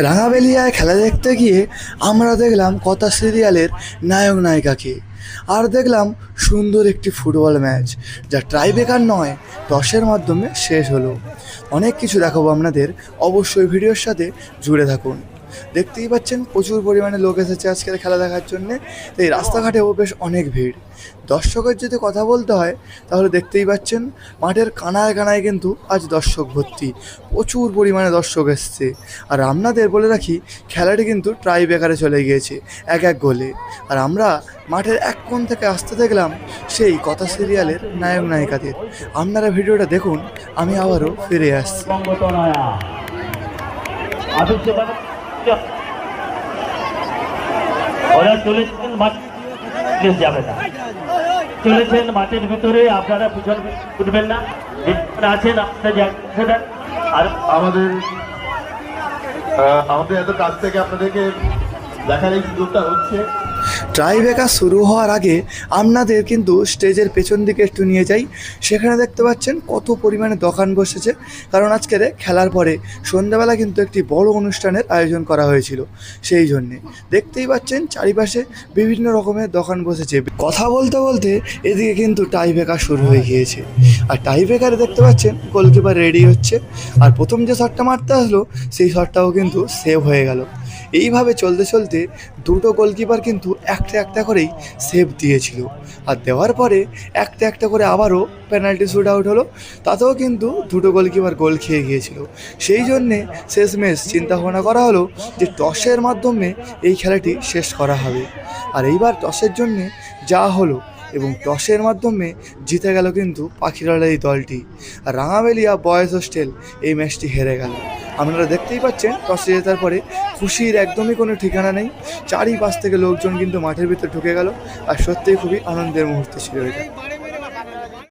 রাঙাবেলিয়ায় খেলা দেখতে গিয়ে আমরা দেখলাম কথা সিরিয়ালের নায়ক নায়িকাকে, আর দেখলাম সুন্দর একটি ফুটবল ম্যাচ, যা ট্রাইব্রেকার নয় টসের মাধ্যমে শেষ হলো। অনেক কিছু দেখাবো আপনাদের, অবশ্যই ভিডিওর সাথে জুড়ে থাকুন। দেখতেই পাচ্ছেন প্রচুর পরিমাণে লোক এসেছে আজকের খেলা দেখার জন্যে, তাই রাস্তাঘাটেও বেশ অনেক ভিড়। দর্শকের যদি কথা বলতে হয় তাহলে দেখতেই পাচ্ছেন মাঠের কানায় কানায় কিন্তু আজ দর্শক ভর্তি, প্রচুর পরিমাণে দর্শক এসছে। আর আপনাদের বলে রাখি, খেলাটি কিন্তু ট্রাই ব্রেকারে চলে গিয়েছে 1-1 গোলে। আর আমরা মাঠের এক কোণ থেকে আসতে দেখলাম সেই কথা সিরিয়ালের নায়ক নায়িকাদের। আপনারা ভিডিওটা দেখুন, আমি আবারও ফিরে আসছি। ওরা চলেছেন যাবে না, চলেছেন মাঠের ভিতরে, আপনারা পিছন উঠবেন না, আছেন আপনারা। আর আমাদের এত কাছ থেকে আপনাদেরকে দেখার এই সুযোগটা হচ্ছে। ট্রাইব্রেকার শুরু হওয়ার আগে আপনাদের কিন্তু স্টেজের পেছন দিকে একটু নিয়ে যাই। সেখানে দেখতে পাচ্ছেন কত পরিমাণে দোকান বসেছে, কারণ আজকের খেলার পরে সন্ধ্যাবেলা কিন্তু একটি বড় অনুষ্ঠানের আয়োজন করা হয়েছিল। সেই জন্যে দেখতেই পাচ্ছেন চারিপাশে বিভিন্ন রকমের দোকান বসেছে। কথা বলতে বলতে এদিকে কিন্তু টাইব্রেকার শুরু হয়ে গিয়েছে। আর টাইব্রেকারে দেখতে পাচ্ছেন গোলকিপার রেডি হচ্ছে, আর প্রথম যে শটটা মারতে আসলো সেই শটটাও কিন্তু সেভ হয়ে গেল। এইভাবে চলতে চলতে দুটো গোলকিপার কিন্তু একটা একটা করেই সেভ দিয়েছিল, আর দেওয়ার পরে একটা একটা করে আবারও পেনাল্টি শ্যুট আউট হলো, তাতেও কিন্তু দুটো গোলকিপার গোল খেয়ে গিয়েছিল। সেই জন্যে শেষমেশ চিন্তা ভাবনা করা হলো যে টসের মাধ্যমে এই খেলাটি শেষ করা হবে। আর এইবার টসের জন্যে যা হলো, এবং টসের মাধ্যমে জিতে গেল কিন্তু পাখিরালয় এই দলটি। আর রাঙাবেলিয়া বয়েজ হোস্টেল এই ম্যাচটি হেরে গেল। আপনারা দেখতেই পাচ্ছেন টসে জেতার পরে খুশির একদমই কোনো ঠিকানা নেই। চারিপাশ থেকে লোকজন কিন্তু মাঠের ভিতর ঢুকে গেল, আর সত্যিই খুবই আনন্দের মুহূর্ত ছিল এটা।